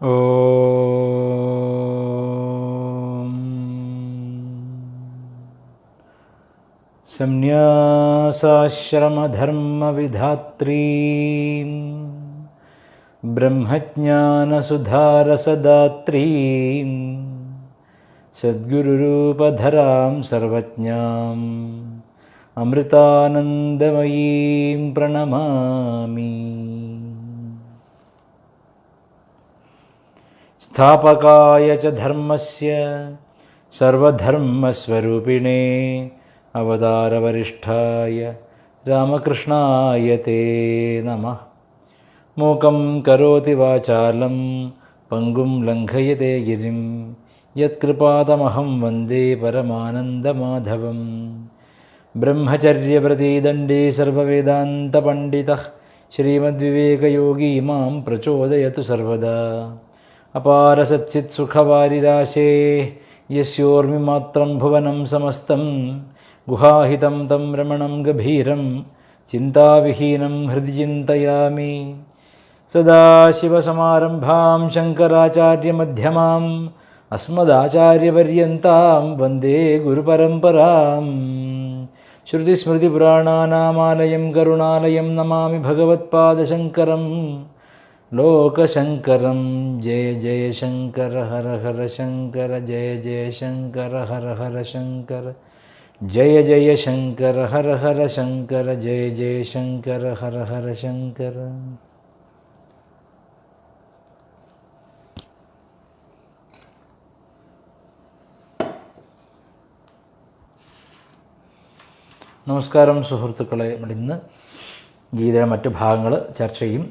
ഓം സംന്യാസാശ്രമധർമ്മവിധാത്രീം ബ്രഹ്മജ്ഞാനസുധാരസദാത്രീം സദ്ഗുരുരൂപധരാം സർവജ്ഞാം അമൃതാനന്ദമയീം പ്രണമാമി. സ്ഥാപകായ ച ധർമ്മസ്യ സർവധർമ്മസ്വരൂപിണേ അവതാരവരിഷ്ഠായ രാമകൃഷ്ണായ തേ നമഃ. മൂകം കരോതി വാചാലം പങ്കും ലംഘയതേ ഗിരിം യത്കൃപാതമഹം വന്ദേ പരമാനന്ദമാധവം. ബ്രഹ്മചര്യവ്രതീദണ്ഡേ സർവവേദാന്തപണ്ഡിതഃ ശ്രീമദ്വിവേകയോഗീ മാം പ്രചോദയതു സർവദാ. അപാരസച്ചിത്സുഖവാരിരാശേ യസ്യോർമിമാത്രം ഭുവനം സമസ്തം ഗുഹാഹിതം തം രമണം ഗഭീരം ചിന്താവിഹീനം ഹൃദി ചിന്തയാമി. സദാശിവസമാരംഭാം ശങ്കരാചാര്യമധ്യമാം അസ്മദാചാര്യപര്യന്താം വന്ദേ ഗുരുപരമ്പരാം. ശ്രുതിസ്മൃതിപുരാണാനാമാലയം കരുണാലയം നമാമി ഭഗവത്പാദശങ്കരം ലോകശങ്കരം. ജയ ജയ ശങ്കര ഹര ഹര ശങ്കര, ജയ ജയ ശങ്കര ഹര ഹര ശങ്കര, ജയ ജയ ശങ്കര ഹര ഹര ശങ്കര, ജയ ജയ ശങ്കര ഹര ഹര ശങ്കര. നമസ്കാരം സുഹൃത്തുക്കളെ. ഇന്ന് ഗീതയുടെ മറ്റു ഭാഗങ്ങൾ ചർച്ച ചെയ്യും.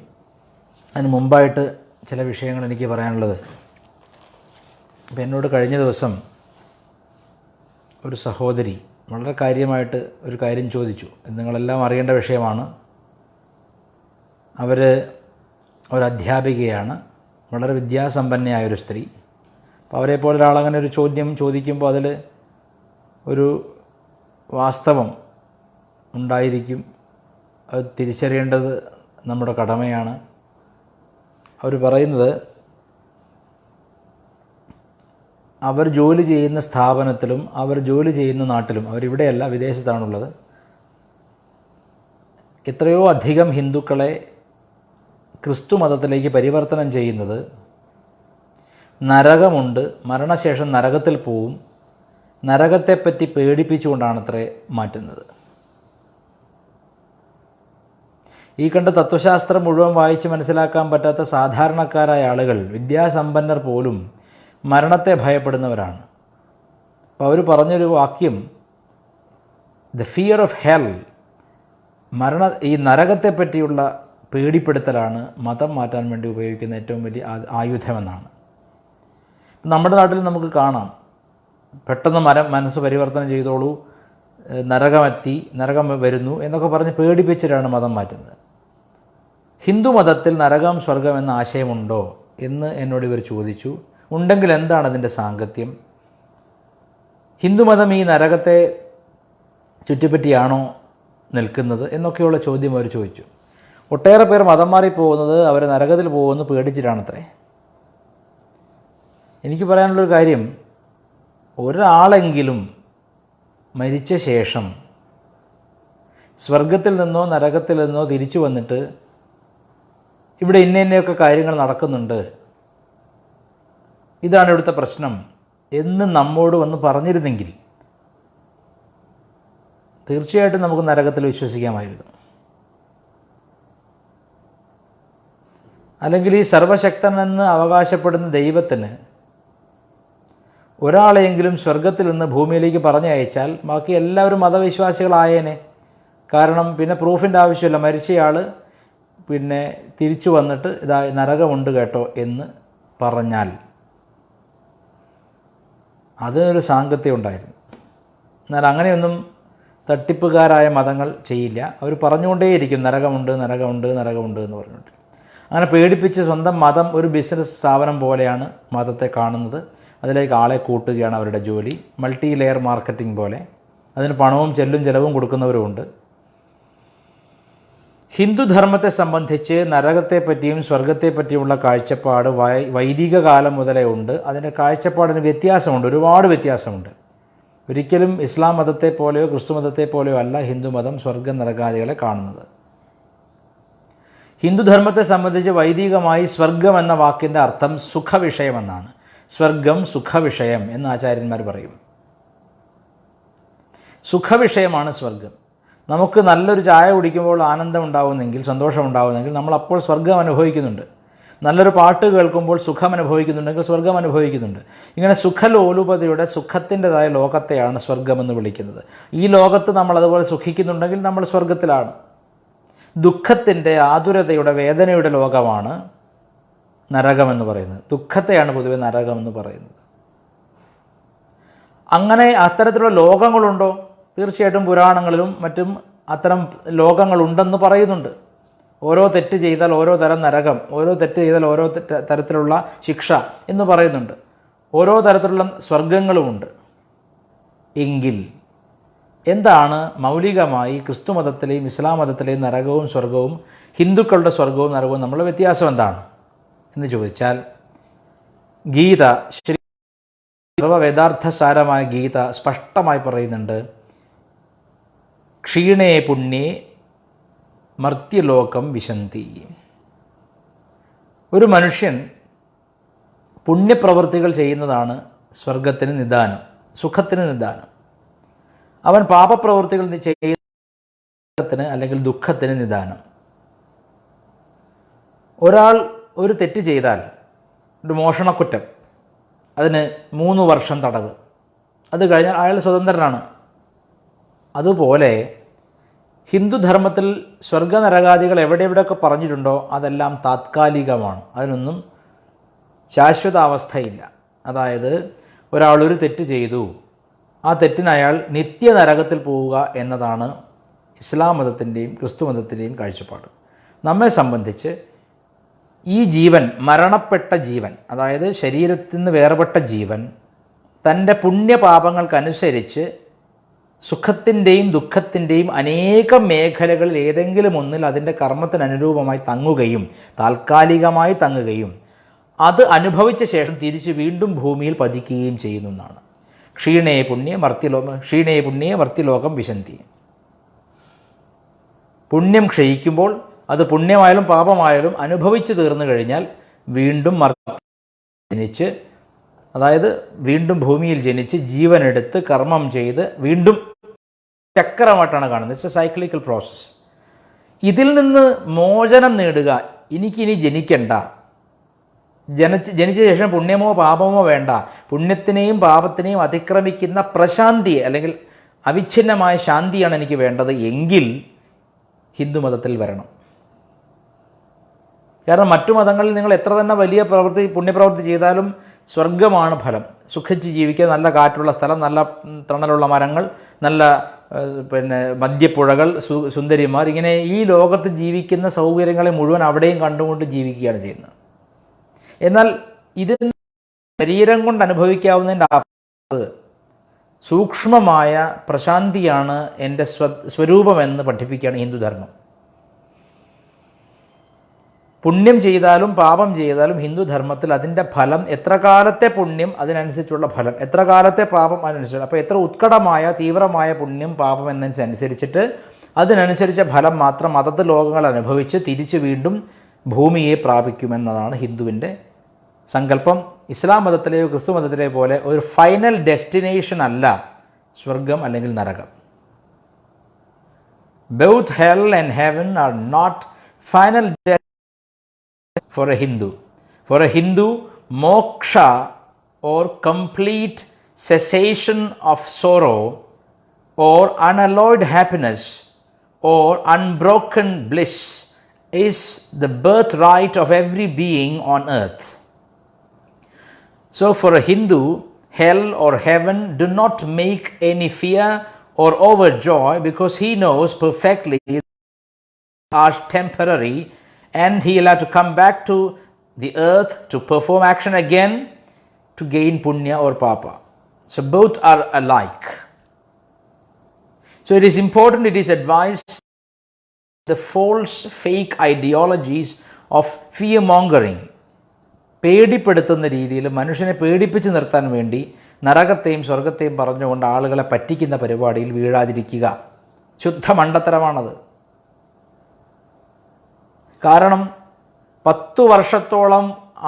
അതിന് മുമ്പായിട്ട് ചില വിഷയങ്ങൾ എനിക്ക് പറയാനുള്ളത്. അപ്പോൾ എന്നോട് കഴിഞ്ഞ ദിവസം ഒരു സഹോദരി വളരെ കാര്യമായിട്ട് ഒരു കാര്യം ചോദിച്ചു. നിങ്ങളെല്ലാം അറിയേണ്ട വിഷയമാണ്. അവർ ഒരു അധ്യാപികയാണ്, വളരെ വിദ്യാസമ്പന്നയായൊരു സ്ത്രീ. അപ്പോൾ അവരെപ്പോലെ ഒരാളങ്ങനെ ഒരു ചോദ്യം ചോദിക്കുമ്പോൾ അതിൽ ഒരു വാസ്തവം ഉണ്ടായിരിക്കും. അത് തിരിച്ചറിയേണ്ടത് നമ്മുടെ കടമയാണ്. അവർ പറയുന്നത്, അവർ ജോലി ചെയ്യുന്ന സ്ഥാപനത്തിലും അവർ ജോലി ചെയ്യുന്ന നാട്ടിലും, അവരിവിടെയല്ല വിദേശത്താണുള്ളത്, എത്രയോ അധികം ഹിന്ദുക്കളെ ക്രിസ്തു മതത്തിലേക്ക് പരിവർത്തനം ചെയ്യുന്നത് നരകമുണ്ട്, മരണശേഷം നരകത്തിൽ പോവും, നരകത്തെപ്പറ്റി പേടിപ്പിച്ചുകൊണ്ടാണത്രേ മാറ്റുന്നത്. ഈ കണ്ട തത്വശാസ്ത്രം മുഴുവൻ വായിച്ച് മനസ്സിലാക്കാൻ പറ്റാത്ത സാധാരണക്കാരായ ആളുകൾ, വിദ്യാസമ്പന്നർ പോലും മരണത്തെ ഭയപ്പെടുന്നവരാണ്. അപ്പോൾ അവർ പറഞ്ഞൊരു വാക്യം, ദ ഫിയർ ഓഫ് ഹെൽ, ഈ നരകത്തെപ്പറ്റിയുള്ള പേടിപ്പെടുത്തലാണ് മതം മാറ്റാൻ വേണ്ടി ഉപയോഗിക്കുന്ന ഏറ്റവും വലിയ ആയുധമെന്നാണ്. നമ്മുടെ നാട്ടിൽ നമുക്ക് കാണാം, പെട്ടെന്ന് മനസ്സ് പരിവർത്തനം ചെയ്തോളൂ, നരകം വരുന്നു എന്നൊക്കെ പറഞ്ഞ് പേടിപ്പിച്ചിട്ടാണ് മതം മാറ്റുന്നത്. ഹിന്ദു മതത്തിൽ നരകം സ്വർഗം എന്ന ആശയമുണ്ടോ എന്ന് എന്നോട് ഇവർ ചോദിച്ചു. ഉണ്ടെങ്കിൽ എന്താണ് അതിൻ്റെ സാങ്കത്യം? ഹിന്ദുമതം ഈ നരകത്തെ ചുറ്റിപ്പറ്റിയാണോ നിൽക്കുന്നത് എന്നൊക്കെയുള്ള ചോദ്യം അവർ ചോദിച്ചു. ഒട്ടേറെ പേർ മതം മാറിപ്പോകുന്നത് അവർ നരകത്തിൽ പോകുമെന്ന് പേടിച്ചിട്ടാണത്രേ. എനിക്ക് പറയാനുള്ളൊരു കാര്യം, ഒരാളെങ്കിലും മരിച്ച ശേഷം സ്വർഗത്തിൽ നിന്നോ നരകത്തിൽ നിന്നോ തിരിച്ചു വന്നിട്ട് ഇവിടെ ഇന്നയൊക്കെ കാര്യങ്ങൾ നടക്കുന്നുണ്ട്, ഇതാണ് ഇവിടുത്തെ പ്രശ്നം എന്ന് നമ്മോട് വന്ന് പറഞ്ഞിരുന്നെങ്കിൽ തീർച്ചയായിട്ടും നമുക്ക് നരകത്തിൽ വിശ്വസിക്കാമായിരുന്നു. അല്ലെങ്കിൽ ഈ സർവശക്തനെന്ന് അവകാശപ്പെടുന്ന ദൈവത്തിന് ഒരാളെയെങ്കിലും സ്വർഗത്തിൽ നിന്ന് ഭൂമിയിലേക്ക് പറഞ്ഞയച്ചാൽ ബാക്കി എല്ലാവരും മതവിശ്വാസികളായേനെ. കാരണം പിന്നെ പ്രൂഫിൻ്റെ ആവശ്യമില്ല. മരിച്ചയാൾ പിന്നെ തിരിച്ചു വന്നിട്ട് ഇതാ നരകമുണ്ട് കേട്ടോ എന്ന് പറഞ്ഞാൽ അതിനൊരു സാങ്കത്യം ഉണ്ടായിരുന്നു. എന്നാൽ അങ്ങനെയൊന്നും തട്ടിപ്പുകാരായ മതങ്ങൾ ചെയ്യില്ല. അവർ പറഞ്ഞുകൊണ്ടേയിരിക്കും നരകമുണ്ട് നരകമുണ്ട് നരകമുണ്ട് എന്ന് പറഞ്ഞിട്ട്. അങ്ങനെ പേടിപ്പിച്ച് സ്വന്തം മതം ഒരു ബിസിനസ് സ്ഥാപനം പോലെയാണ് മതത്തെ കാണുന്നത്. അതിലേക്ക് ആളെ കൂട്ടുകയാണ് അവരുടെ ജോലി. മൾട്ടി ലെയർ മാർക്കറ്റിംഗ് പോലെ അതിന് പണവും ചെല്ലും ചിലവും കൊടുക്കുന്നവരുമുണ്ട്. ഹിന്ദുധർമ്മത്തെ സംബന്ധിച്ച് നരകത്തെപ്പറ്റിയും സ്വർഗത്തെപ്പറ്റിയുമുള്ള കാഴ്ചപ്പാട് വൈദിക കാലം മുതലേ ഉണ്ട്. അതിൻ്റെ കാഴ്ചപ്പാടിന് വ്യത്യാസമുണ്ട്, ഒരുപാട് വ്യത്യാസമുണ്ട്. ഒരിക്കലും ഇസ്ലാം മതത്തെ പോലെയോ ക്രിസ്തു മതത്തെ പോലെയോ അല്ല ഹിന്ദുമതം സ്വർഗ നരകാദികളെ കാണുന്നത്. ഹിന്ദുധർമ്മത്തെ സംബന്ധിച്ച് വൈദികമായി സ്വർഗം എന്ന വാക്കിൻ്റെ അർത്ഥം സുഖവിഷയമെന്നാണ്. സ്വർഗം സുഖവിഷയം എന്ന് ആചാര്യന്മാർ പറയും. സുഖവിഷയമാണ് സ്വർഗം. നമുക്ക് നല്ലൊരു ചായ കുടിക്കുമ്പോൾ ആനന്ദം ഉണ്ടാവുന്നെങ്കിൽ, സന്തോഷം ഉണ്ടാവുന്നെങ്കിൽ നമ്മൾ അപ്പോൾ സ്വർഗം അനുഭവിക്കുന്നുണ്ട്. നല്ലൊരു പാട്ട് കേൾക്കുമ്പോൾ സുഖം അനുഭവിക്കുന്നുണ്ടെങ്കിൽ സ്വർഗം അനുഭവിക്കുന്നുണ്ട്. ഇങ്ങനെ സുഖലോലുപതയുടെ സുഖത്തിൻ്റെതായ ലോകത്തെയാണ് സ്വർഗമെന്ന് വിളിക്കുന്നത്. ഈ ലോകത്ത് നമ്മൾ അതുപോലെ സുഖിക്കുന്നുണ്ടെങ്കിൽ നമ്മൾ സ്വർഗത്തിലാണ്. ദുഃഖത്തിൻ്റെ, ആതുരതയുടെ, വേദനയുടെ ലോകമാണ് നരകമെന്ന് പറയുന്നത്. ദുഃഖത്തെയാണ് പൊതുവെ നരകമെന്ന് പറയുന്നത്. അങ്ങനെ അത്തരത്തിലുള്ള ലോകങ്ങളുണ്ടോ? തീർച്ചയായിട്ടും പുരാണങ്ങളിലും മറ്റും അത്തരം ലോകങ്ങളുണ്ടെന്ന് പറയുന്നുണ്ട്. ഓരോ തെറ്റ് ചെയ്താൽ ഓരോ തരം നരകം, ഓരോ തെറ്റ് ചെയ്താൽ ഓരോ തരത്തിലുള്ള ശിക്ഷ എന്ന് പറയുന്നുണ്ട്. ഓരോ തരത്തിലുള്ള സ്വർഗങ്ങളുമുണ്ട്. എങ്കിൽ എന്താണ് മൗലികമായി ക്രിസ്തു മതത്തിലെയും ഇസ്ലാം മതത്തിലെയും നരകവും സ്വർഗവും, ഹിന്ദുക്കളുടെ സ്വർഗവും നരകവും നമ്മളുടെ വ്യത്യാസം എന്താണ് എന്ന് ചോദിച്ചാൽ, ഗീത, സർവവേദാർത്ഥസാരമായ ഗീത സ്പഷ്ടമായി പറയുന്നുണ്ട്, ക്ഷീണേ പുണ്യേ മർത്യലോകം വിശന്തി. ഒരു മനുഷ്യൻ പുണ്യപ്രവൃത്തികൾ ചെയ്യുന്നതാണ് സ്വർഗത്തിന് നിദാനം, സുഖത്തിന് നിദാനം. അവൻ പാപപ്രവൃത്തികൾ ചെയ്യുന്നതിന് അല്ലെങ്കിൽ ദുഃഖത്തിന് നിദാനം. ഒരാൾ ഒരു തെറ്റ് ചെയ്താൽ, ഒരു മോഷണക്കുറ്റം, അതിന് 3 വർഷം തടവ്, അത് കഴിഞ്ഞാൽ അയാൾ സ്വതന്ത്രനാണ്. അതുപോലെ ഹിന്ദുധർമ്മത്തിൽ സ്വർഗനരകാദികൾ എവിടെയൊക്കെ പറഞ്ഞിട്ടുണ്ടോ അതെല്ലാം താത്കാലികമാണ്. അതിനൊന്നും ശാശ്വതാവസ്ഥയില്ല. അതായത് ഒരാളൊരു തെറ്റ് ചെയ്തു, ആ തെറ്റിന് അയാൾ നിത്യനരകത്തിൽ പോവുക എന്നതാണ് ഇസ്ലാം മതത്തിൻ്റെയും ക്രിസ്തു മതത്തിൻ്റെയും കാഴ്ചപ്പാട്. നമ്മെ സംബന്ധിച്ച് ഈ ജീവൻ, മരണപ്പെട്ട ജീവൻ, അതായത് ശരീരത്തിൽ നിന്ന് വേർപെട്ട ജീവൻ, തൻ്റെ പുണ്യപാപങ്ങൾക്കനുസരിച്ച് സുഖത്തിൻ്റെയും ദുഃഖത്തിൻ്റെയും അനേകം മേഖലകളിൽ ഏതെങ്കിലും ഒന്നിൽ അതിൻ്റെ കർമ്മത്തിനനുരൂപമായി തങ്ങുകയും താൽക്കാലികമായി തങ്ങുകയും അത് അനുഭവിച്ച ശേഷം തിരിച്ച് വീണ്ടും ഭൂമിയിൽ പതിക്കുകയും ചെയ്യുന്നു എന്നാണ്. ക്ഷീണേ പുണ്യേ മർത്യലോകം വിശന്തി. പുണ്യം ക്ഷയിക്കുമ്പോൾ അത് പുണ്യമായാലും പാപമായാലും അനുഭവിച്ചു തീർന്നു കഴിഞ്ഞാൽ വീണ്ടും ജനിച്ച്, അതായത് വീണ്ടും ഭൂമിയിൽ ജനിച്ച് ജീവനെടുത്ത് കർമ്മം ചെയ്ത് വീണ്ടും ചക്രമായിട്ടാണ് കാണുന്നത്. It's A cyclical process. ഇതിൽ നിന്ന് മോചനം നേടുക, എനിക്കിനി ജനിക്കണ്ട, ജനിച്ച ശേഷം പുണ്യമോ പാപമോ വേണ്ട, പുണ്യത്തിനെയും പാപത്തിനെയും അതിക്രമിക്കുന്ന പ്രശാന്തിയെ അല്ലെങ്കിൽ അവിഛിന്നമായ ശാന്തിയാണ് എനിക്ക് വേണ്ടത് എങ്കിൽ ഹിന്ദുമതത്തിൽ വരണം. കാരണം മറ്റു മതങ്ങളിൽ നിങ്ങൾ എത്ര തന്നെ വലിയ പുണ്യപ്രവൃത്തി ചെയ്താലും സ്വർഗമാണ് ഫലം. സുഖിച്ച് ജീവിക്കുക, നല്ല കാറ്റുള്ള സ്ഥലം, നല്ല തണലുള്ള മരങ്ങൾ, നല്ല മദ്യപ്പുഴകൾ, സുന്ദരിമാർ, ഇങ്ങനെ ഈ ലോകത്ത് ജീവിക്കുന്ന സൗകര്യങ്ങളെ മുഴുവൻ അവിടെയും കണ്ടുകൊണ്ട് ജീവിക്കുകയാണ് ചെയ്യുന്നത്. എന്നാൽ ഇത് ശരീരം കൊണ്ട് അനുഭവിക്കാവുന്നതിൻ്റെ അപ്പുറത്ത് സൂക്ഷ്മമായ പ്രശാന്തിയാണ് എൻ്റെ സ്വരൂപമെന്ന് പഠിപ്പിക്കുകയാണ് ഹിന്ദുധർമ്മം. പുണ്യം ചെയ്താലും പാപം ചെയ്താലും ഹിന്ദുധർമ്മത്തിൽ അതിൻ്റെ ഫലം, എത്ര കാലത്തെ പുണ്യം അതിനനുസരിച്ചുള്ള ഫലം, എത്ര കാലത്തെ പാപം അതിനനുസരിച്ച്, അപ്പോൾ എത്ര ഉത്കടമായ തീവ്രമായ പുണ്യം പാപം എന്നനുസരിച്ചിട്ട് അതിനനുസരിച്ച ഫലം മാത്രം അതത് ലോകങ്ങൾ അനുഭവിച്ച് തിരിച്ച് വീണ്ടും ഭൂമിയെ പ്രാപിക്കുമെന്നതാണ് ഹിന്ദുവിൻ്റെ സങ്കല്പം. ഇസ്ലാം മതത്തിലെയോ ക്രിസ്തു മതത്തിലെയോ പോലെ ഒരു ഫൈനൽ ഡെസ്റ്റിനേഷൻ അല്ല സ്വർഗം അല്ലെങ്കിൽ നരകം. Both hell and heaven are not final for a Hindu. For a Hindu, moksha or complete cessation of sorrow or unalloyed happiness or unbroken bliss is the birthright of every being on earth. So for a Hindu, hell or heaven do not make any fear or overjoy because he knows perfectly are temporary and he will have to come back to the earth to perform action again to gain punya or papa. So both are alike. So it is important, it is advised the false fake ideologies of fear mongering. പേടിപ്പെടുത്തുന്ന രീതിയിൽ മനുഷ്യനെ പേടിപ്പിച്ച് നിർത്താൻ വേണ്ടി നരകത്തെയും സ്വർഗത്തെയും പറഞ്ഞുകൊണ്ട് ആളുകളെ പറ്റിക്കുന്ന പരിപാടിയിൽ വീഴാതിരിക്കുക. ശുദ്ധ മണ്ടത്തരമാണത്. കാരണം 10 വർഷത്തോളം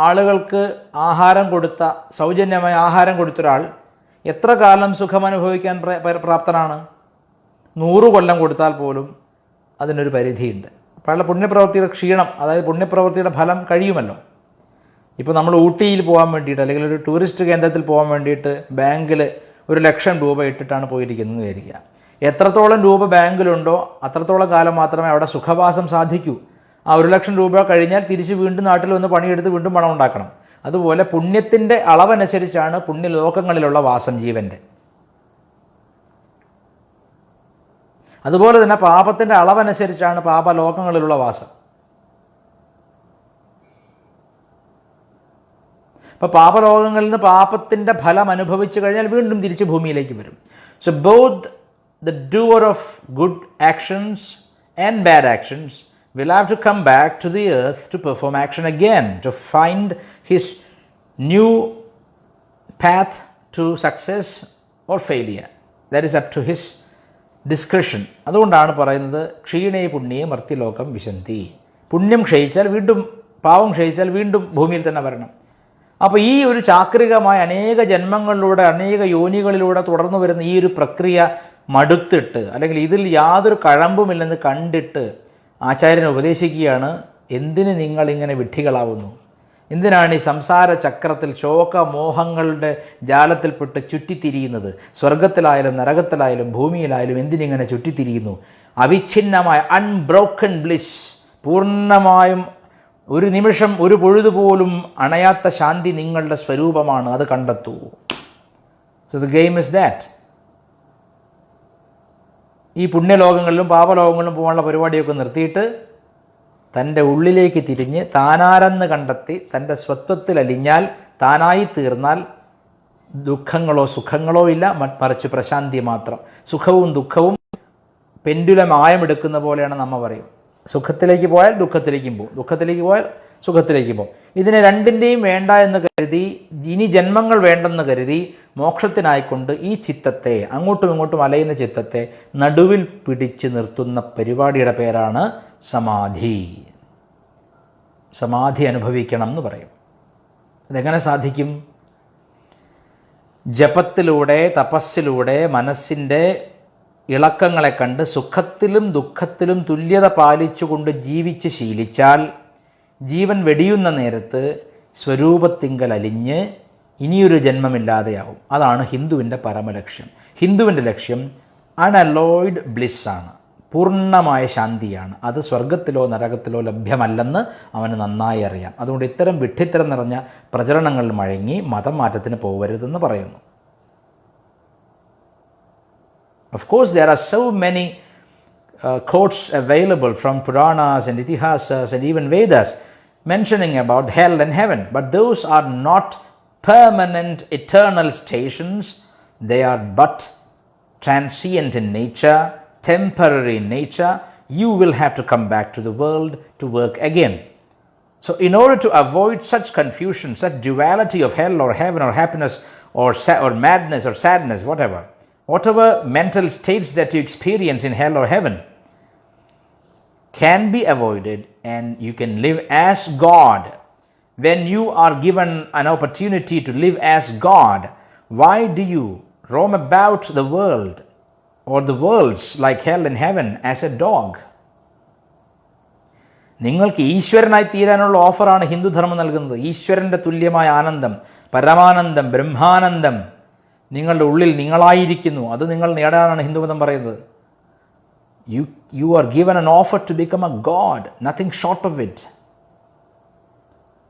ആളുകൾക്ക് ആഹാരം കൊടുത്ത, സൗജന്യമായ ആഹാരം കൊടുത്തൊരാൾ എത്ര കാലം സുഖമനുഭവിക്കാൻ പ്രാപ്തനാണ്? 100 കൊല്ലം കൊടുത്താൽ പോലും അതിനൊരു പരിധിയുണ്ട്. അപ്പോൾ അയാളുടെ പുണ്യപ്രവൃത്തിയുടെ ക്ഷീണം, അതായത് പുണ്യപ്രവൃത്തിയുടെ ഫലം കഴിയുമല്ലോ. ഇപ്പോൾ നമ്മൾ ഊട്ടിയിൽ പോകാൻ വേണ്ടിയിട്ട് അല്ലെങ്കിൽ ഒരു ടൂറിസ്റ്റ് കേന്ദ്രത്തിൽ പോകാൻ വേണ്ടിയിട്ട് ബാങ്കിൽ 1,00,000 രൂപ ഇട്ടിട്ടാണ് പോയിരിക്കുന്നത് വിചാരിക്കുക. എത്രത്തോളം രൂപ ബാങ്കിലുണ്ടോ അത്രത്തോളം കാലം മാത്രമേ അവിടെ സുഖവാസം സാധിക്കൂ. ആ 1,00,000 രൂപ കഴിഞ്ഞാൽ തിരിച്ച് വീണ്ടും നാട്ടിൽ വന്ന് പണിയെടുത്ത് വീണ്ടും പണം ഉണ്ടാക്കണം. അതുപോലെ പുണ്യത്തിൻ്റെ അളവനുസരിച്ചാണ് പുണ്യലോകങ്ങളിലുള്ള വാസം ജീവൻ്റെ. അതുപോലെ തന്നെ പാപത്തിൻ്റെ അളവനുസരിച്ചാണ് പാപലോകങ്ങളിലുള്ള വാസം. അപ്പോൾ പാപലോകങ്ങളിൽ നിന്ന് പാപത്തിൻ്റെ ഫലം അനുഭവിച്ചു കഴിഞ്ഞാൽ വീണ്ടും തിരിച്ച് ഭൂമിയിലേക്ക് വരും. So both the doer of good actions and bad actions will have to come back to the earth to perform action again, to find his new path to success or failure. That is up to his discretion. അതുകൊണ്ടാണ് പറയുന്നത് ക്ഷീണേ പുണ്യേ മർത്യലോകം വിശന്തി. പുണ്യം ക്ഷയിച്ചാൽ വീണ്ടും, പാവം ക്ഷയിച്ചാൽ വീണ്ടും ഭൂമിയിൽ തന്നെ വരണം. അപ്പോൾ ഈ ഒരു ചാക്രികമായ അനേക ജന്മങ്ങളിലൂടെ, അനേക യോനികളിലൂടെ തുടർന്നു വരുന്ന ഈ ഒരു പ്രക്രിയ മടുത്തിട്ട്, അല്ലെങ്കിൽ ഇതിൽ യാതൊരു കഴമ്പുമില്ലെന്ന് കണ്ടിട്ട് ആചാര്യൻ ഉപദേശിക്കുകയാണ്, എന്തിന് നിങ്ങളിങ്ങനെ വിഡ്ഢികളാവുന്നു? എന്തിനാണ് ഈ സംസാര ചക്രത്തിൽ ശോകമോഹങ്ങളുടെ ജാലത്തിൽപ്പെട്ട് ചുറ്റിത്തിരിയുന്നത്? സ്വർഗത്തിലായാലും നരകത്തിലായാലും ഭൂമിയിലായാലും എന്തിനിങ്ങനെ ചുറ്റിത്തിരിയുന്നു? അവിഛിന്നമായ അൺബ്രോക്കൺ ബ്ലിസ്, പൂർണ്ണമായും ഒരു നിമിഷം ഒരു പൊഴുതുപോലും അണയാത്ത ശാന്തി നിങ്ങളുടെ സ്വരൂപമാണ്, അത് കണ്ടെത്തൂ. So the game is that. ഈ പുണ്യലോകങ്ങളിലും പാപലോകങ്ങളിലും പോകാനുള്ള പരിപാടിയൊക്കെ നിർത്തിയിട്ട് തൻ്റെ ഉള്ളിലേക്ക് തിരിഞ്ഞ് താനാരെന്ന് കണ്ടെത്തി തൻ്റെ സ്വത്വത്തിൽ അലിഞ്ഞാൽ, താനായി തീർന്നാൽ ദുഃഖങ്ങളോ സുഖങ്ങളോ ഇല്ല, മറിച്ച് പ്രശാന്തി മാത്രം. സുഖവും ദുഃഖവും പെൻഡുലം ആയമെടുക്കുന്ന പോലെയാണ് നമ്മ പറയും. സുഖത്തിലേക്ക് പോയാൽ ദുഃഖത്തിലേക്കും പോകും, ദുഃഖത്തിലേക്ക് പോയാൽ സുഖത്തിലേക്കും പോകും. ഇതിനെ രണ്ടിൻ്റെയും വേണ്ട എന്ന് കരുതി, ഇനി ജന്മങ്ങൾ വേണ്ടെന്ന് കരുതി മോക്ഷത്തിനായിക്കൊണ്ട് ഈ ചിത്തത്തെ, അങ്ങോട്ടും ഇങ്ങോട്ടും അലയുന്ന ചിത്തത്തെ നടുവിൽ പിടിച്ച് നിർത്തുന്ന പരിപാടിയുടെ പേരാണ് സമാധി. സമാധി അനുഭവിക്കണം എന്ന് പറയും. അതെങ്ങനെ സാധിക്കും? ജപത്തിലൂടെ, തപസ്സിലൂടെ മനസ്സിൻ്റെ ഇളക്കങ്ങളെ കണ്ട് സുഖത്തിലും ദുഃഖത്തിലും തുല്യത പാലിച്ചുകൊണ്ട് ജീവിച്ച് ശീലിച്ചാൽ ജീവൻ വെടിയുന്ന നേരത്ത് സ്വരൂപത്തിങ്കൽ അലിഞ്ഞ് ഇനിയൊരു ജന്മമില്ലാതെയാവും. അതാണ് ഹിന്ദുവിൻ്റെ പരമലക്ഷ്യം. ഹിന്ദുവിൻ്റെ ലക്ഷ്യം അൺഅലോയ്ഡ് ബ്ലിസ്സാണ്, പൂർണ്ണമായ ശാന്തിയാണ്. അത് സ്വർഗത്തിലോ നരകത്തിലോ ലഭ്യമല്ലെന്ന് അവന് നന്നായി അറിയാം. അതുകൊണ്ട് ഇത്തരം വിഡ്ഢിത്തരം നിറഞ്ഞ പ്രചരണങ്ങളിൽ മഴങ്ങി മതം മാറ്റത്തിന് പോകരുതെന്ന് പറയുന്നു. Of course, there are so many quotes available from Puranas and Itihasas and even Vedas mentioning about hell and heaven, but those are not permanent, eternal stations. They are but transient in nature, temporary in nature. You will have to come back to the world to work again. So in order to avoid such confusion, such duality of hell or heaven or happiness or madness or sadness, whatever mental states that you experience in hell or heaven can be avoided, and you can live as God. When you are given an opportunity to live as God, why do you roam about the world or the worlds like hell and heaven as a dog? നിങ്ങൾക്ക് ഈശ്വരനായി തീരാനുള്ള ഓഫറാണ് ഹിന്ദുധർമ്മം നൽകുന്നത്. ഈശ്വരൻ്റെ തുല്യമായ ആനന്ദം, പരമാനന്ദം, ബ്രഹ്മാനന്ദം നിങ്ങളുടെ ഉള്ളിൽ നിങ്ങളായിരിക്കുന്നു. അത് നിങ്ങൾ നേടാനാണ് ഹിന്ദുമതം പറയുന്നത്. You are given an offer to become a god, nothing short of it.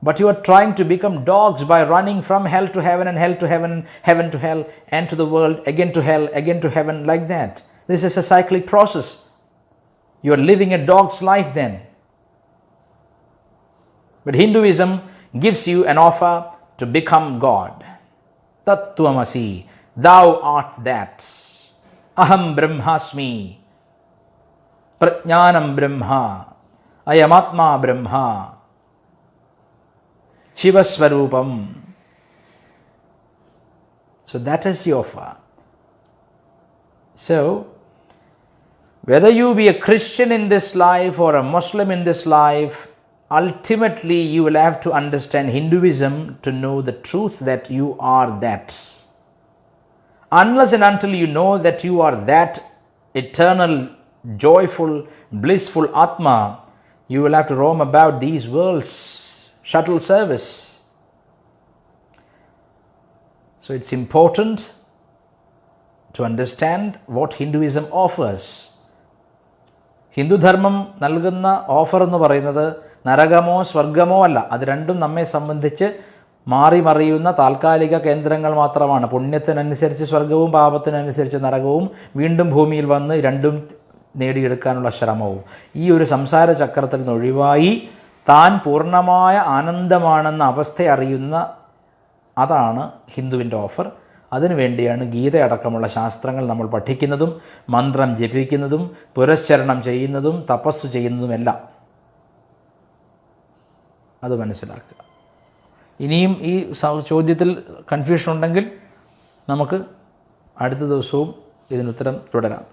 But you are trying to become dogs by running from hell to heaven and hell to heaven, heaven to hell, and to the world, again to hell, again to heaven, like that. This is a cyclic process. You are living a dog's life then. But Hinduism gives you an offer to become God. Tattvamasi, thou art that. Aham brahmasmi. പ്രജ്ഞാനം Brahma, അയമാത്മാ Brahma, ശിവസ്വരൂപം. So that is the offer. So whether you be a Christian in this life or a Muslim in this life, ultimately you will have to understand Hinduism to know the truth that you are that. Unless and until you know that you are that eternal, joyful, blissful Atma, you will have to roam about these worlds, shuttle service. So it's important to understand what Hinduism offers. ഹിന്ദുധർമ്മം നൽകുന്ന offer എന്ന് പറയുന്നത് നരകമോ സ്വർഗമോ അല്ല. അത് രണ്ടും നമ്മെ സംബന്ധിച്ച് മാറി മറിയുന്ന താൽക്കാലിക കേന്ദ്രങ്ങൾ മാത്രമാണ്. പുണ്യത്തിനനുസരിച്ച് സ്വർഗവും പാപത്തിനനുസരിച്ച് നരകവും, വീണ്ടും ഭൂമിയിൽ വന്ന് രണ്ടും നേടിയെടുക്കാനുള്ള ശ്രമവും. ഈ ഒരു സംസാര ചക്രത്തിൽ നിന്ന് ഒഴിവായി താൻ പൂർണ്ണമായ ആനന്ദമാണെന്ന അവസ്ഥ അറിയുന്ന അതാണ് ഹിന്ദുവിൻ്റെ ഓഫർ. അതിനുവേണ്ടിയാണ് ഗീതയടക്കമുള്ള ശാസ്ത്രങ്ങൾ നമ്മൾ പഠിക്കുന്നതും മന്ത്രം ജപിക്കുന്നതും പുരസ്ചരണം ചെയ്യുന്നതും തപസ് ചെയ്യുന്നതുമെല്ലാം. അത് മനസ്സിലാക്കുക. ഇനിയും ഈ ചോദ്യത്തിൽ കൺഫ്യൂഷൻ ഉണ്ടെങ്കിൽ നമുക്ക് അടുത്ത ദിവസവും ഇതിനുത്തരം തുടരാം.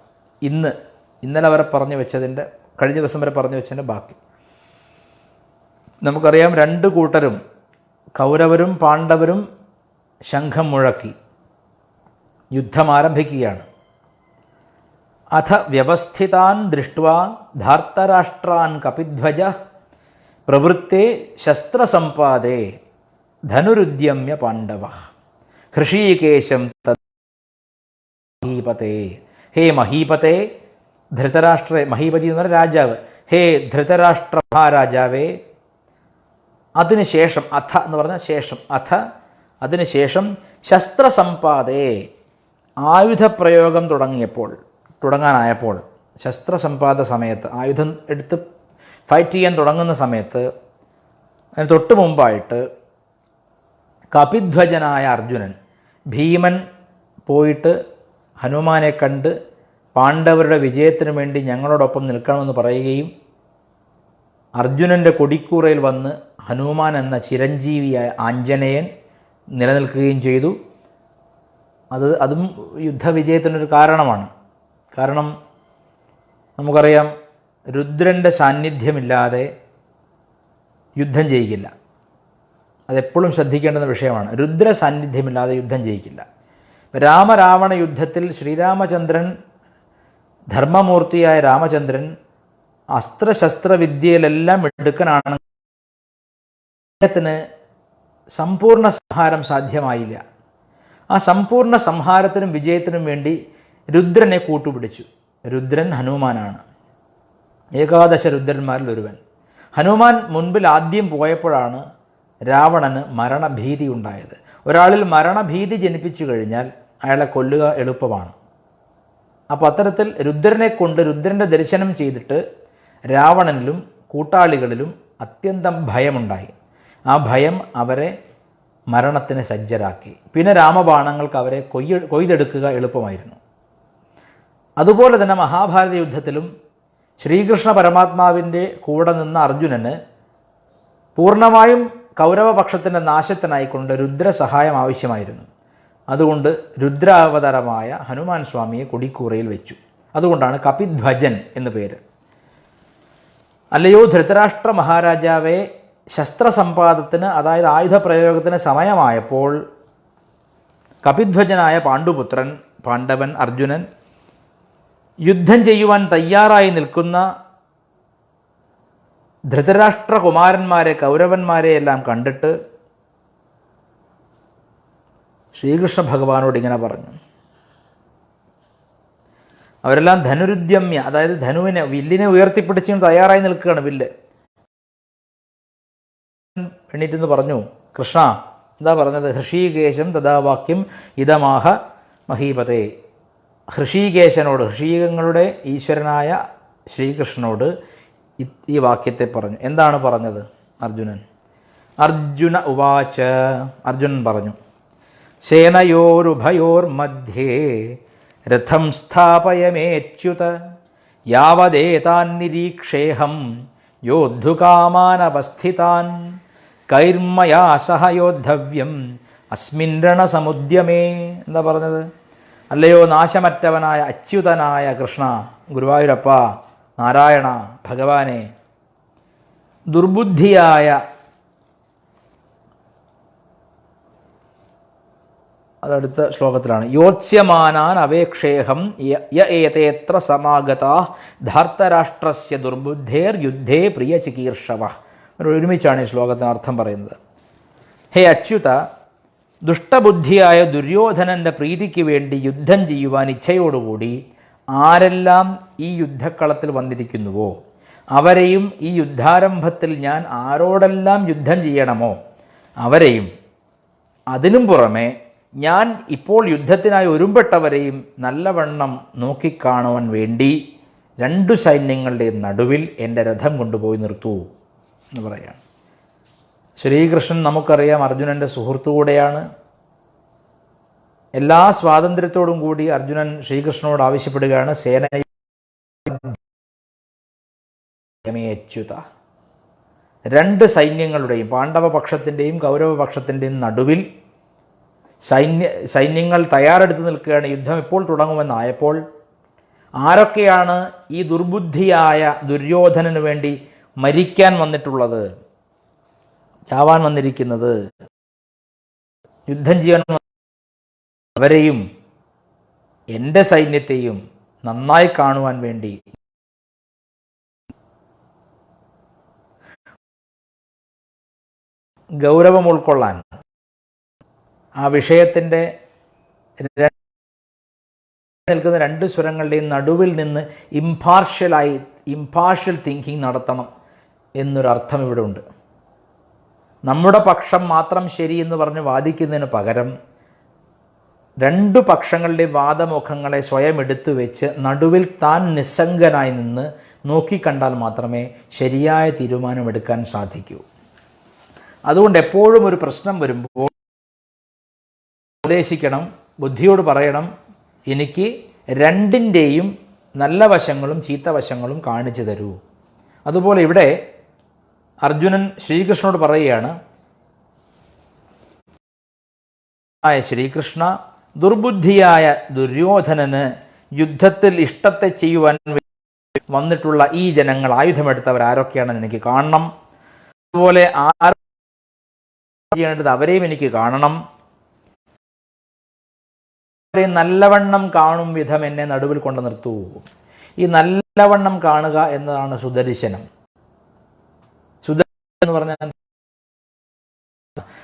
ഇന്നലെ വരെ പറഞ്ഞു വെച്ചതിൻ്റെ, കഴിഞ്ഞ ദിവസം വരെ പറഞ്ഞു വെച്ചതിൻ്റെ ബാക്കി. നമുക്കറിയാം, രണ്ട് കൂട്ടരും, കൗരവരും പാണ്ഡവരും ശംഖം മുഴക്കി യുദ്ധം ആരംഭിക്കുകയാണ്. അഥ വ്യവസ്ഥിതാൻ ദൃഷ്ട്വാ ധാർത്തരാഷ്ട്രാൻ കപിധ്വജ പ്രവൃത്തെ ശസ്ത്രസമ്പാദേ ധനുരുദ്യമ്യ പാണ്ഡവ ഹൃഷീകേശം മഹീപതേ. ഹേ മഹീപതേ, ധൃതരാഷ്ട്രേ, മഹീപതി എന്ന് പറഞ്ഞ രാജാവ്, ഹേ ധൃതരാഷ്ട്ര മഹാരാജാവേ. അതിനുശേഷം, അഥ എന്ന് പറഞ്ഞാൽ ശേഷം, അഥ അതിനുശേഷം ശസ്ത്രസമ്പാദേ, ആയുധപ്രയോഗം തുടങ്ങാനായപ്പോൾ, ശസ്ത്രസമ്പാദ സമയത്ത്, ആയുധം എടുത്ത് ഫൈറ്റ് ചെയ്യാൻ തുടങ്ങുന്ന സമയത്ത്, അതിന് തൊട്ട് മുമ്പായിട്ട് കപിധ്വജനായ അർജുനൻ, ഭീമൻ പോയിട്ട് ഹനുമാനെ കണ്ട് പാണ്ഡവരുടെ വിജയത്തിനു വേണ്ടി ഞങ്ങളോടൊപ്പം നിൽക്കണമെന്ന് പറയുകയും അർജുനൻ്റെ കൊടിക്കൂറയിൽ വന്ന് ഹനുമാൻ എന്ന ചിരഞ്ജീവിയായ ആഞ്ജനേയൻ നിലനിൽക്കുകയും ചെയ്തു. അതും യുദ്ധവിജയത്തിനൊരു കാരണമാണ്. കാരണം നമുക്കറിയാം, രുദ്രൻ്റെ സാന്നിധ്യമില്ലാതെ യുദ്ധം ജയിക്കില്ല. അതെപ്പോഴും ശ്രദ്ധിക്കേണ്ടുന്ന വിഷയമാണ്. രുദ്ര സാന്നിധ്യമില്ലാതെ യുദ്ധം ജയിക്കില്ല. രാമരാവണ യുദ്ധത്തിൽ ശ്രീരാമചന്ദ്രൻ, ധർമ്മമൂർത്തിയായ രാമചന്ദ്രൻ അസ്ത്രശസ്ത്രവിദ്യയിലെല്ലാം മിടുക്കനാണ്. അദ്ദേഹത്തിന് സമ്പൂർണ്ണ സംഹാരം സാധ്യമായില്ല. ആ സമ്പൂർണ്ണ സംഹാരത്തിനും വിജയത്തിനും വേണ്ടി രുദ്രനെ കൂട്ടുപിടിച്ചു. രുദ്രൻ ഹനുമാനാണ്, ഏകാദശ രുദ്രന്മാരിൽ ഒരുവൻ. ഹനുമാൻ മുൻപിൽ ആദ്യം പോയപ്പോഴാണ് രാവണന് മരണഭീതി ഉണ്ടായത്. ഒരാളിൽ മരണഭീതി ജനിപ്പിച്ചു കഴിഞ്ഞാൽ അയാളെ കൊല്ലുക എളുപ്പമാണ്. അപ്പോൾ അത്തരത്തിൽ രുദ്രനെ കൊണ്ട്, രുദ്രൻ്റെ ദർശനം ചെയ്തിട്ട് രാവണനിലും കൂട്ടാളികളിലും അത്യന്തം ഭയമുണ്ടായി. ആ ഭയം അവരെ മരണത്തിന് സജ്ജരാക്കി. പിന്നെ രാമബാണങ്ങൾക്ക് അവരെ കൊയ്തെടുക്കുക എളുപ്പമായിരുന്നു. അതുപോലെ തന്നെ മഹാഭാരത യുദ്ധത്തിലും ശ്രീകൃഷ്ണ പരമാത്മാവിൻ്റെ കൂടെ നിന്ന അർജുനന് പൂർണ്ണമായും കൗരവപക്ഷത്തിൻ്റെ നാശത്തിനായിക്കൊണ്ട് രുദ്രസഹായം ആവശ്യമായിരുന്നു. അതുകൊണ്ട് രുദ്രാവതാരമായ ഹനുമാൻ സ്വാമിയെ കൊടിക്കൂറയിൽ വെച്ചു. അതുകൊണ്ടാണ് കപിധ്വജൻ എന്ന് പേര്. അല്ലയോ ധൃതരാഷ്ട്ര മഹാരാജാവേ, ശസ്ത്രസമ്പാദത്തിന്, അതായത് ആയുധപ്രയോഗത്തിന് സമയമായപ്പോൾ കപിധ്വജനായ പാണ്ഡുപുത്രൻ, പാണ്ഡവൻ അർജുനൻ, യുദ്ധം ചെയ്യുവാൻ തയ്യാറായി നിൽക്കുന്ന ധൃതരാഷ്ട്രകുമാരന്മാരെ, കൗരവന്മാരെ എല്ലാം കണ്ടിട്ട് ശ്രീകൃഷ്ണ ഭഗവാനോട് ഇങ്ങനെ പറഞ്ഞു. അവരെല്ലാം ധനുരുദ്യമ്യ, അതായത് ധനുവിനെ, വില്ലിനെ ഉയർത്തിപ്പിടിച്ച് തയ്യാറായി നിൽക്കുകയാണ്. വില്ല് എണ്ണീറ്റെന്ന് പറഞ്ഞു. കൃഷ്ണ എന്താ പറഞ്ഞത്? ഹൃഷീകേശം തഥാവാക്യം ഇതമാഹ മഹീപതേ. ഹൃഷീകേശനോട്, ഹൃഷീകങ്ങളുടെ ഈശ്വരനായ ശ്രീകൃഷ്ണനോട് ഈ വാക്യത്തെ പറഞ്ഞു. എന്താണ് പറഞ്ഞത് അർജുനൻ? അർജുന ഉവാച, അർജുനൻ പറഞ്ഞു, സേനയോരുഭയോർ മധ്യേ രഥം സ്ഥാപയമേച്യുത യാവദേതാൻ നിരീക്ഷേഹം യോദ്ധുകാമാനവസ്ഥിതാൻ കൈർമയാ സഹ യോദ്ധവ്യം അസ്മിൻ രണസമുദ്യമേ. എന്താ പറഞ്ഞത്? അല്ലയോ നാശമറ്റവനായ അച്യുതനായ കൃഷ്ണ, ഗുരുവായൂരപ്പ, നാരായണ, ഭഗവാനെ, ദുർബുദ്ധിയായ അതടുത്ത ശ്ലോകത്തിലാണ്. യോത്സ്യമാനാൻ അവേക്ഷേഹം യ ഏതേത്ര സമാഗതാ ധാർത്തരാഷ്ട്രസ്യ ദുർബുദ്ധേർ യുദ്ധേ പ്രിയ ചികീർഷവ. ഒരുമിച്ചാണ് ഈ ശ്ലോകത്തിന് അർത്ഥം പറയുന്നത്. ഹേ അച്യുത, ദുഷ്ടബുദ്ധിയായ ദുര്യോധനൻ്റെ പ്രീതിക്ക് വേണ്ടി യുദ്ധം ചെയ്യുവാൻ ഇച്ഛയോടുകൂടി ആരെല്ലാം ഈ യുദ്ധക്കളത്തിൽ വന്നിരിക്കുന്നുവോ അവരെയും ഈ യുദ്ധാരംഭത്തിൽ ഞാൻ ആരോടെല്ലാം യുദ്ധം ചെയ്യണമോ അവരെയും, അതിനും പുറമെ ഞാൻ ഇപ്പോൾ യുദ്ധത്തിനായി ഒരുമ്പെട്ടവരെയും നല്ലവണ്ണം നോക്കിക്കാണുവാൻ വേണ്ടി രണ്ടു സൈന്യങ്ങളുടെയും നടുവിൽ എൻ്റെ രഥം കൊണ്ടുപോയി നിർത്തൂ എന്ന് പറയുകയാണ്. ശ്രീകൃഷ്ണൻ നമുക്കറിയാം അർജുനൻ്റെ സുഹൃത്തു കൂടെയാണ്. എല്ലാ സ്വാതന്ത്ര്യത്തോടും കൂടി അർജുനൻ ശ്രീകൃഷ്ണനോട് ആവശ്യപ്പെടുകയാണ്, സേനയച്യുത, രണ്ട് സൈന്യങ്ങളുടെയും പാണ്ഡവപക്ഷത്തിൻ്റെയും കൗരവപക്ഷത്തിൻ്റെയും നടുവിൽ സൈന്യങ്ങൾ തയ്യാറെടുത്ത് നിൽക്കുകയാണ്. യുദ്ധം ഇപ്പോൾ തുടങ്ങുമെന്നായപ്പോൾ ആരൊക്കെയാണ് ഈ ദുർബുദ്ധിയായ ദുര്യോധനന് വേണ്ടി മരിക്കാൻ വന്നിട്ടുള്ളത്, ചാവാൻ വന്നിരിക്കുന്നത്, യുദ്ധം ചെയ്യാൻ അവരെയും എൻ്റെ സൈന്യത്തെയും നന്നായി കാണുവാൻ വേണ്ടി ഗൗരവം ഉൾക്കൊള്ളാൻ ആ വിഷയത്തിൻ്റെ നിൽക്കുന്ന രണ്ട് സ്വരങ്ങളുടെയും നടുവിൽ നിന്ന് ഇംപാർഷ്യൽ തിങ്കിങ് നടത്തണം എന്നൊരർത്ഥം ഇവിടെ ഉണ്ട്. നമ്മുടെ പക്ഷം മാത്രം ശരി എന്ന് പറഞ്ഞ് വാദിക്കുന്നതിന് പകരം രണ്ടു പക്ഷങ്ങളുടെയും വാദമുഖങ്ങളെ സ്വയം എടുത്തു വെച്ച് നടുവിൽ താൻ നിസ്സംഗനായി നിന്ന് നോക്കിക്കണ്ടാൽ മാത്രമേ ശരിയായ തീരുമാനമെടുക്കാൻ സാധിക്കൂ. അതുകൊണ്ട് എപ്പോഴും ഒരു പ്രശ്നം വരുമ്പോൾ ഉപദേശിക്കണം, ബുദ്ധിയോട് പറയണം, എനിക്ക് രണ്ടിൻ്റെയും നല്ല വശങ്ങളും ചീത്ത വശങ്ങളും കാണിച്ചു തരൂ. അതുപോലെ ഇവിടെ അർജുനൻ ശ്രീകൃഷ്ണനോട് പറയുകയാണ്, ശ്രീകൃഷ്ണ, ദുർബുദ്ധിയായ ദുര്യോധനന് യുദ്ധത്തിൽ ഇഷ്ടത്തെ ചെയ്യുവാൻ വന്നിട്ടുള്ള ഈ ജനങ്ങൾ, ആയുധമെടുത്തവർ ആരൊക്കെയാണെന്ന് എനിക്ക് കാണണം. അതുപോലെ ചെയ്യേണ്ടത് അവരെയും എനിക്ക് കാണണം. നല്ലവണ്ണം കാണും വിധം എന്നെ നടുവിൽ കൊണ്ട് നിർത്തൂ. ഈ നല്ലവണ്ണം കാണുക എന്നതാണ് സുദർശനം. സുദർശനം എന്ന് പറഞ്ഞാൽ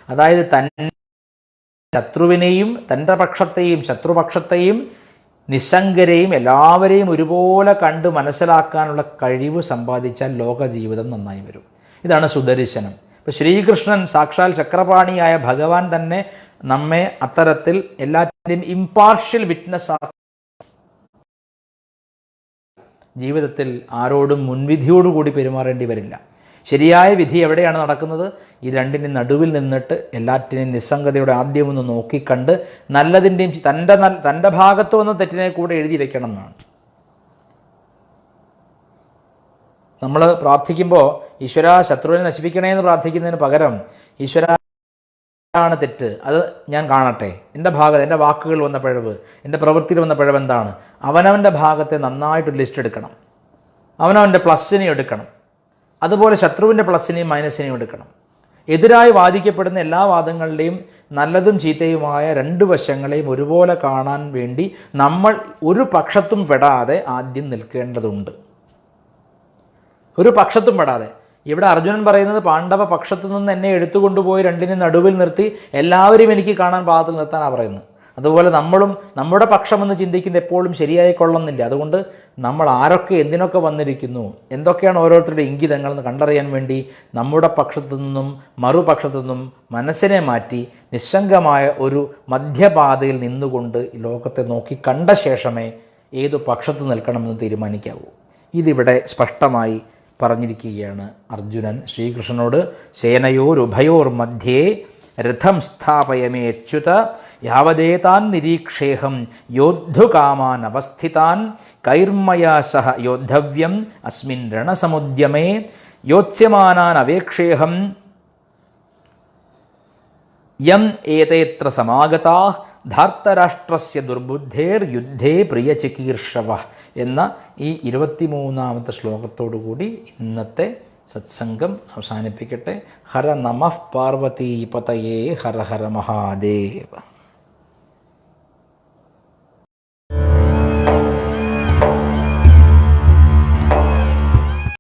അതായത് തൻ്റെ ശത്രുവിനെയും തൻ്റെ പക്ഷത്തെയും ശത്രുപക്ഷത്തെയും നിസ്സംഗരെയും എല്ലാവരെയും ഒരുപോലെ കണ്ട് മനസ്സിലാക്കാനുള്ള കഴിവ് സമ്പാദിച്ചാൽ ലോക ജീവിതം നന്നായി വരും. ഇതാണ് സുദർശനം. ഇപ്പോൾ ശ്രീകൃഷ്ണൻ സാക്ഷാൽ ചക്രപാണിയായ ഭഗവാൻ തന്നെ നമ്മെ അത്തരത്തിൽ എല്ലാറ്റിൻ്റെയും ഇംപാർഷ്യൽ വിറ്റ്നസ് ജീവിതത്തിൽ ആരോടും മുൻവിധിയോടുകൂടി പെരുമാറേണ്ടി വരില്ല. ശരിയായ വിധി എവിടെയാണ് നടക്കുന്നത്? ഈ രണ്ടിൻ്റെ നടുവിൽ നിന്നിട്ട് എല്ലാറ്റിനെയും നിസ്സംഗതയുടെ ആദ്യം ഒന്ന് നോക്കിക്കണ്ട് നല്ലതിൻ്റെയും തൻ്റെ ഭാഗത്തു വന്ന തെറ്റിനെ കൂടെ എഴുതി വെക്കണം എന്നാണ്. നമ്മൾ പ്രാർത്ഥിക്കുമ്പോൾ ഈശ്വര ശത്രുവിനെ നശിപ്പിക്കണേ എന്ന് പ്രാർത്ഥിക്കുന്നതിന് പകരം ഈശ്വര ആണ് തെറ്റ്, അത് ഞാൻ കാണട്ടെ, എൻ്റെ ഭാഗത്ത് എൻ്റെ വാക്കുകൾ വന്ന പിഴവ്, എൻ്റെ പ്രവൃത്തിയിൽ വന്ന പിഴവ് എന്താണ്, അവനവൻ്റെ ഭാഗത്തെ നന്നായിട്ടൊരു ലിസ്റ്റ് എടുക്കണം, അവനവൻ്റെ പ്ലസ്സിനെയും എടുക്കണം, അതുപോലെ ശത്രുവിൻ്റെ പ്ലസ്സിനെയും മൈനസിനെയും എടുക്കണം. എതിരായി വാദിക്കപ്പെടുന്ന എല്ലാ വാദങ്ങളുടെയും നല്ലതും ചീത്തയുമായ രണ്ട് വശങ്ങളെയും ഒരുപോലെ കാണാൻ വേണ്ടി നമ്മൾ ഒരു പക്ഷത്തും പെടാതെ ആദ്യം നിൽക്കേണ്ടതുണ്ട്. ഒരു പക്ഷത്തും പെടാതെ. ഇവിടെ അർജുനൻ പറയുന്നത് പാണ്ഡവ പക്ഷത്തു നിന്ന് എന്നെ എടുത്തുകൊണ്ടുപോയി രണ്ടിനെ നടുവിൽ നിർത്തി എല്ലാവരും എനിക്ക് കാണാൻ പാകത്തിൽ നിർത്താനാണ് പറയുന്നത്. അതുപോലെ നമ്മളും നമ്മുടെ പക്ഷമെന്ന് ചിന്തിക്കുന്നത് എപ്പോഴും ശരിയായി കൊള്ളുന്നില്ല. അതുകൊണ്ട് നമ്മൾ ആരൊക്കെ എന്തിനൊക്കെ വന്നിരിക്കുന്നു, എന്തൊക്കെയാണ് ഓരോരുത്തരുടെ ഇംഗിതങ്ങളെന്ന് കണ്ടറിയാൻ വേണ്ടി നമ്മുടെ പക്ഷത്തു നിന്നും മറുപക്ഷത്തു നിന്നും മനസ്സിനെ മാറ്റി നിസ്സംഗമായ ഒരു മധ്യപാതയിൽ നിന്നുകൊണ്ട് ലോകത്തെ നോക്കി കണ്ട ശേഷമേ ഏതു പക്ഷത്ത് നിൽക്കണമെന്ന് തീരുമാനിക്കാവൂ. ഇതിവിടെ സ്പഷ്ടമായി പറഞ്ഞിരിക്കുകയാണ് അർജുനൻ ശ്രീകൃഷ്ണനോട്. സേനയോരുഭയോർ മധ്യേ രഥം സ്ഥാപയമേ അച്യുത യാവദേതാൻ നിരീക്ഷേഹം യോദ്ധുകാമാൻ അവസ്ഥിതാൻ കൈർമയാ സഹ യോദ്ധവ്യം അസ്മിൻ രണസമുദ്യമേ യോത്സ്യമാനാൻ അവേക്ഷേഹം യം ഏതേത്ര സമാഗതാഃ ധാർത്തരാഷ്ട്രസ്യ ദുർബുദ്ധേർ യുദ്ധേ പ്രിയചികീർഷവ എന്ന ഈ 23-ാമത്തെ ശ്ലോകത്തോടു കൂടി ഇന്നത്തെ സത്സംഗം അവസാനിപ്പിക്കട്ടെ. ഹര നമഃ പാർവതീപതയേ ഹര ഹര മഹാദേവ.